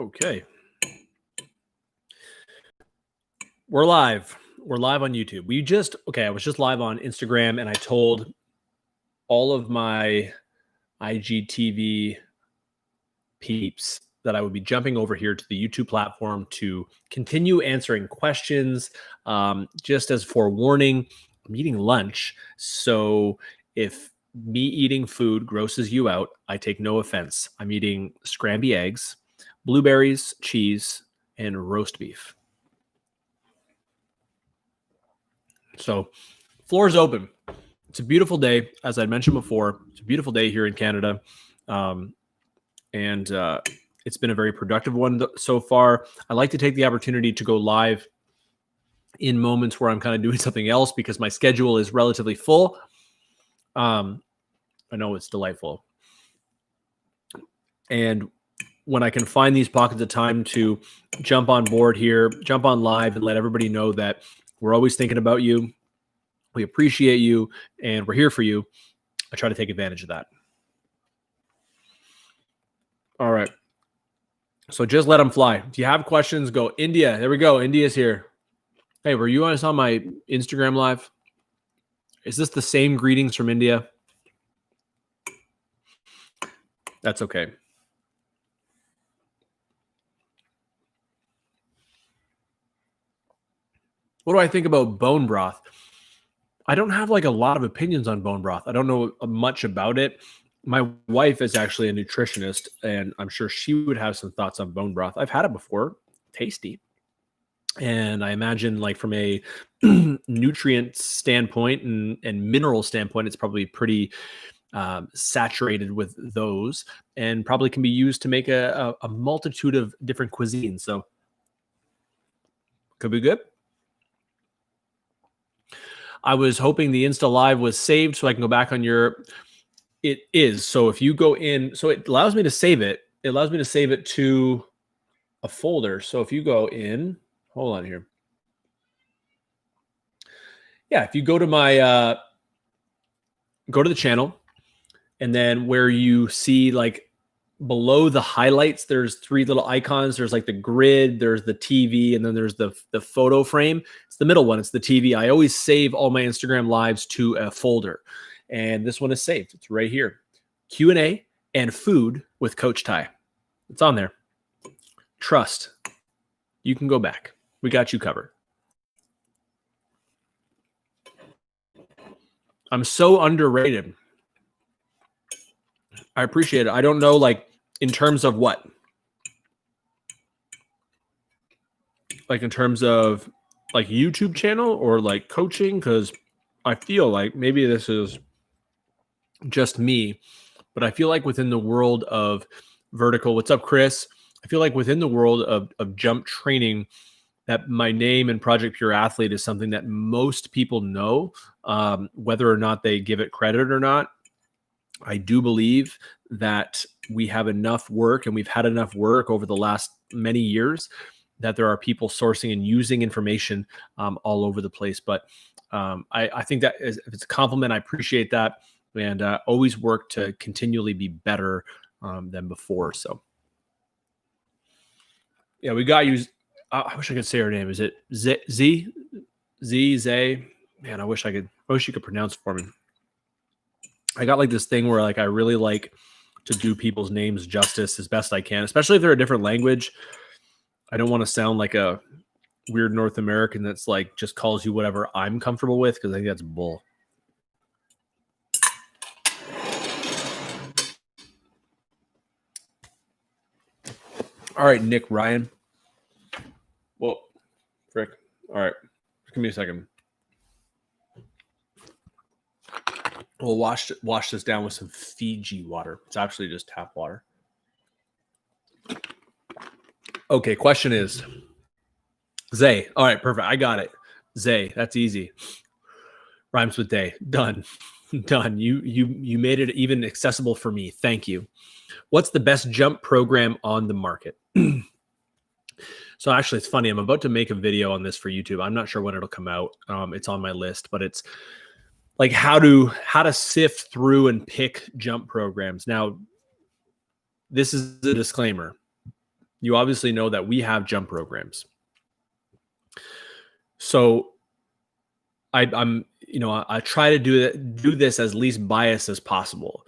Okay. We're live. We're live on YouTube. I was just live on Instagram and I told all of my IGTV peeps that I would be jumping over here to the YouTube platform to continue answering questions. Just as forewarning, I'm eating lunch. So if me eating food grosses you out, I take no offense. I'm eating scrambled eggs, blueberries, cheese, and roast beef. So, floor is open. It's a beautiful day, as I mentioned before. It's a beautiful day here in Canada, and it's been a very productive one so far. I like to take the opportunity to go live in moments where I'm kind of doing something else because my schedule is relatively full. I know it's delightful, and when I can find these pockets of time to jump on board here, jump on live, and let everybody know that we're always thinking about you. We appreciate you, and we're here for you. I try to take advantage of that. All right. So just let them fly. If you have questions, go India. There we go. India's here. Hey, were you guys on my Instagram live? Is this the same greetings from India? That's okay. What do I think about bone broth? I don't have like a lot of opinions on bone broth. I don't know much about it. My wife is actually a nutritionist, and I'm sure she would have some thoughts on bone broth. I've had it before. Tasty. And I imagine like from a nutrient standpoint and mineral standpoint, it's probably pretty saturated with those and probably can be used to make a multitude of different cuisines. So could be good. I was hoping the Insta Live was saved so I can go back on your. It is. So if you go in, so it allows me to save it. It allows me to save it to a folder. So if you go in, hold on here. Yeah, if you go to my, go to the channel, and then where you see like below the highlights, there's three little icons. There's like the grid, there's the TV, and then there's the photo frame. It's the middle one. It's the TV. I always save all my Instagram lives to a folder, and this one is saved. It's right here. Q&A and food with Coach Ty. It's on there. Trust. You can go back. We got you covered. I'm so underrated. I appreciate it. I don't know, like, in terms of what? Like, in terms of, like, YouTube channel or, like, coaching? Because I feel like maybe this is just me, but I feel like within the world of vertical, what's up, Chris? I feel like within the world of jump training, that my name and Project Pure Athlete is something that most people know, whether or not they give it credit or not. I do believe that we have enough work, and we've had enough work over the last many years, that there are people sourcing and using information all over the place. But I think that if it's a compliment, I appreciate that, and always work to continually be better than before. So yeah, we got you. I wish I could say her name. Is it Z? Man, I wish you could pronounce it for me. I got like this thing where like I really like to do people's names justice as best I can, especially if they're a different language. I don't want to sound like a weird North American that's like just calls you whatever I'm comfortable with, because I think that's bull. All right, Nick Ryan. Well, frick. All right, give me a second. We'll wash this down with some Fiji water. It's actually just tap water. Okay, question is Zay. All right, perfect. I got it. Zay, that's easy. Rhymes with day. Done. Done. You made it even accessible for me. Thank you. What's the best jump program on the market? So actually, it's funny. I'm about to make a video on this for YouTube. I'm not sure when it'll come out. It's on my list, but it's like how to sift through and pick jump programs. Now, this is a disclaimer. you obviously know that we have jump programs. So I try to do this as least biased as possible.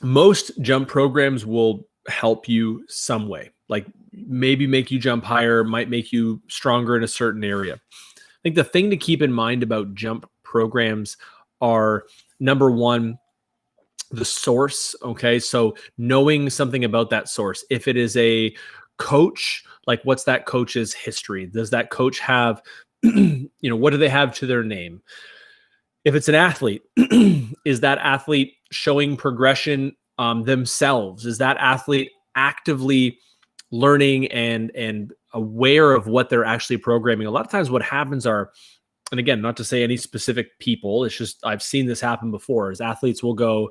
Most jump programs will help you some way, like maybe make you jump higher, might make you stronger in a certain area. I think the thing to keep in mind about jump programs are, number one, the source. Okay. So knowing something about that source. If it is a coach, like what's that coach's history? Does that coach have, what do they have to their name? If it's an athlete, is that athlete showing progression themselves? Is that athlete actively learning and aware of what they're actually programming? A lot of times what happens are, and again, not to say any specific people, it's just I've seen this happen before, is athletes will go,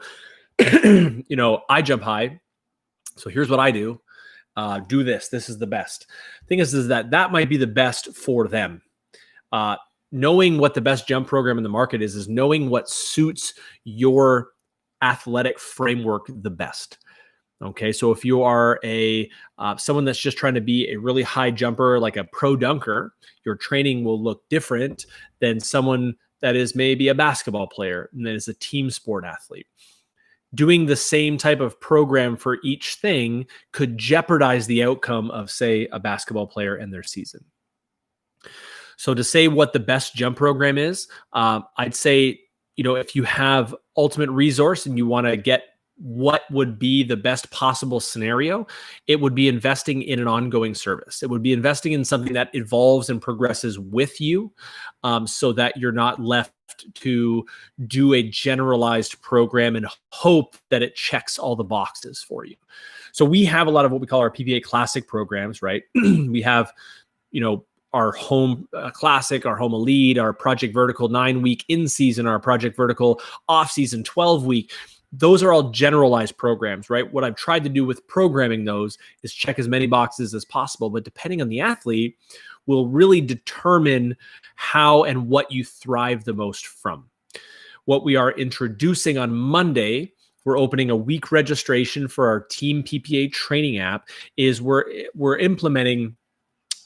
I jump high, so here's what I do. Do this. This is the best. Thing is that might be the best for them. Knowing what the best jump program in the market is knowing what suits your athletic framework the best. Okay, so if you are someone that's just trying to be a really high jumper, like a pro dunker, your training will look different than someone that is maybe a basketball player and that is a team sport athlete. Doing the same type of program for each thing could jeopardize the outcome of, say, a basketball player and their season. So to say what the best jump program is, I'd say, if you have ultimate resource and you want to get what would be the best possible scenario, it would be investing in an ongoing service. It would be investing in something that evolves and progresses with you, so that you're not left to do a generalized program and hope that it checks all the boxes for you. So we have a lot of what we call our PPA Classic programs, right? We have, our home classic, our home elite, our Project Vertical 9-week in season, our Project Vertical off season 12-week. Those are all generalized programs, right? What I've tried to do with programming those is check as many boxes as possible, but depending on the athlete will really determine how and what you thrive the most from. What we are introducing on Monday, we're opening a week registration for our Team PPA training app, is we're implementing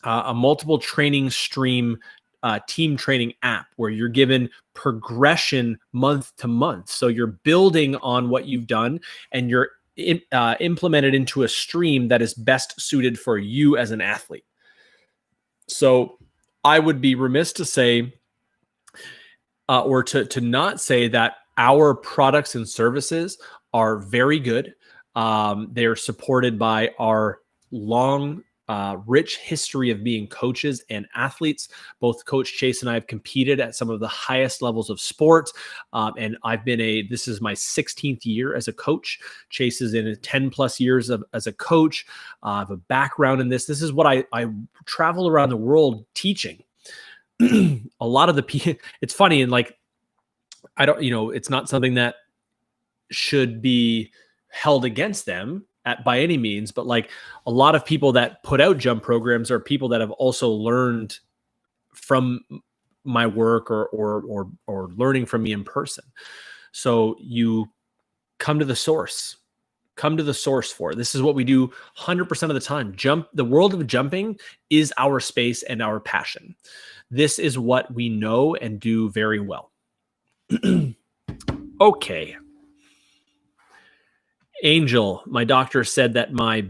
a multiple training stream team training app where you're given progression month to month. So you're building on what you've done and you're implemented into a stream that is best suited for you as an athlete. So I would be remiss to say, or to not say that our products and services are very good. They're supported by our long rich history of being coaches and athletes. Both Coach Chase and I have competed at some of the highest levels of sport. And this is my 16th year as a coach. Chase is in 10 plus years as a coach. I have a background in this. This is what I travel around the world teaching. A lot of it's funny. And it's not something that should be held against them by any means, but like a lot of people that put out jump programs are people that have also learned from my work or learning from me in person. So you come to the source for it. This is what we do 100% of the time. The world of jumping is our space and our passion. This is what we know and do very well. Okay. Angel, my doctor said that my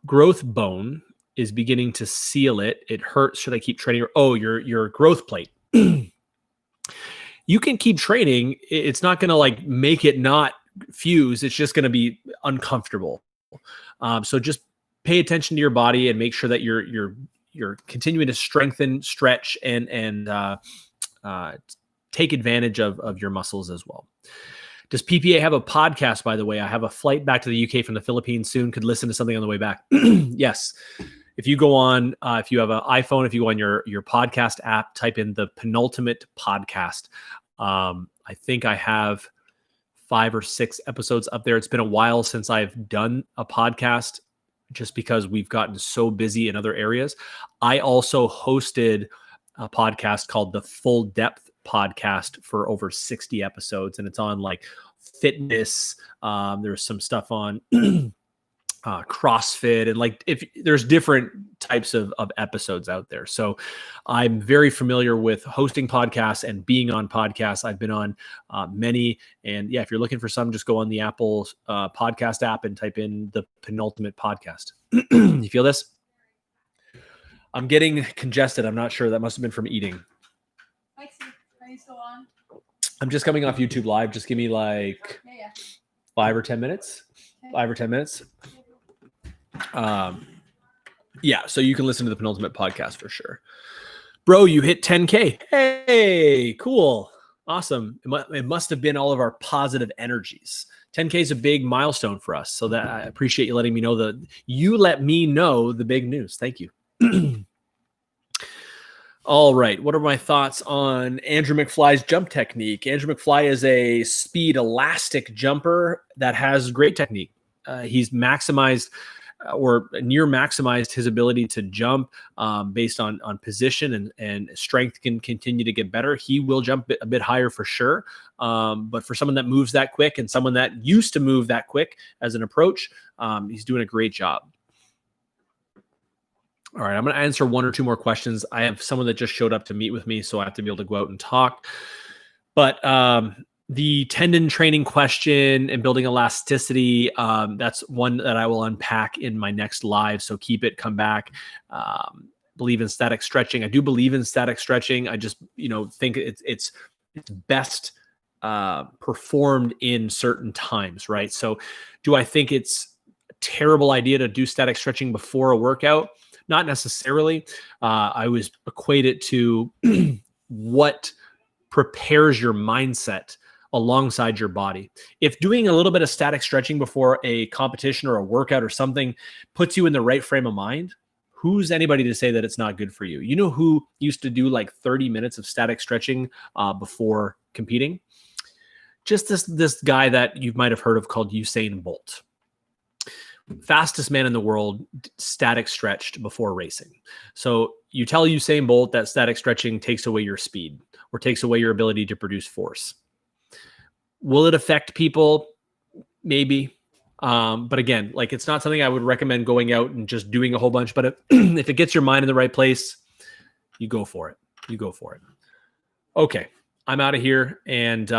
growth bone is beginning to seal it. It hurts. Should I keep training? Oh, your growth plate. You can keep training. It's not going to make it not fuse. It's just going to be uncomfortable. So just pay attention to your body and make sure that you're continuing to strengthen, stretch, and take advantage of your muscles as well. Does PPA have a podcast, by the way? I have a flight back to the UK from the Philippines soon. Could listen to something on the way back. Yes. If you go on, if you have an iPhone, if you go on your podcast app, type in the penultimate podcast. I think I have 5 or 6 episodes up there. It's been a while since I've done a podcast just because we've gotten so busy in other areas. I also hosted a podcast called the Full Depth Podcast for over 60 episodes, and it's on fitness. There's some stuff on CrossFit, and like if there's different types of episodes out there. So I'm very familiar with hosting podcasts and being on podcasts. I've been on many, and yeah, if you're looking for some, just go on the Apple podcast app and type in the Penultimate Podcast. You feel this? I'm getting congested. I'm not sure. That must have been from eating. Are you still on? I'm just coming off YouTube Live. Just give me like 5 or 10 minutes. 5 or 10 minutes. Yeah, so you can listen to the Penultimate Podcast for sure. Bro, you hit 10K. Hey, cool. Awesome. It must have been all of our positive energies. 10K is a big milestone for us. So that I appreciate you letting me know you let me know the big news. Thank you. All right. What are my thoughts on Andrew Mcfly's jump technique? Andrew Mcfly is a speed elastic jumper that has great technique. He's maximized or near maximized his ability to jump based on position, and strength can continue to get better. He will jump a bit higher for sure. But for someone that moves that quick and someone that used to move that quick as an approach, he's doing a great job. All right, I'm going to answer 1 or 2 more questions. I have someone that just showed up to meet with me, so I have to be able to go out and talk. But the tendon training question and building elasticity, that's one that I will unpack in my next live. So keep it, come back. Believe in static stretching. I do believe in static stretching. I just, think it's best performed in certain times, right? So do I think it's a terrible idea to do static stretching before a workout? Not necessarily. I was equate it to what prepares your mindset alongside your body. If doing a little bit of static stretching before a competition or a workout or something puts you in the right frame of mind, who's anybody to say that it's not good for you? You know who used to do like 30 minutes of static stretching before competing? Just this guy that you might have heard of called Usain Bolt. Fastest man in the world, static stretched before racing. So you tell Usain Bolt that static stretching takes away your speed or takes away your ability to produce force. Will it affect people? Maybe. But again, like it's not something I would recommend going out and just doing a whole bunch. But if it gets your mind in the right place, you go for it. You go for it. Okay, I'm out of here. And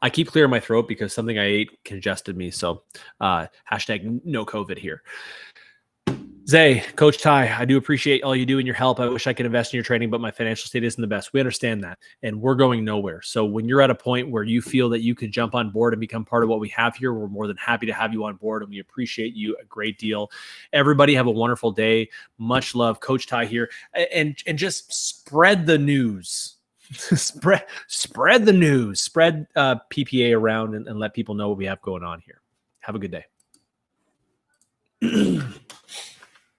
I keep clearing my throat because something I ate congested me. So hashtag no COVID here. Zay, Coach Ty, I do appreciate all you do and your help. I wish I could invest in your training, but my financial state isn't the best. We understand that, and we're going nowhere. So when you're at a point where you feel that you could jump on board and become part of what we have here, we're more than happy to have you on board, and we appreciate you a great deal. Everybody have a wonderful day. Much love. Coach Ty here. And just spread the news. spread the news. Spread PPA around and let people know what we have going on here. Have a good day.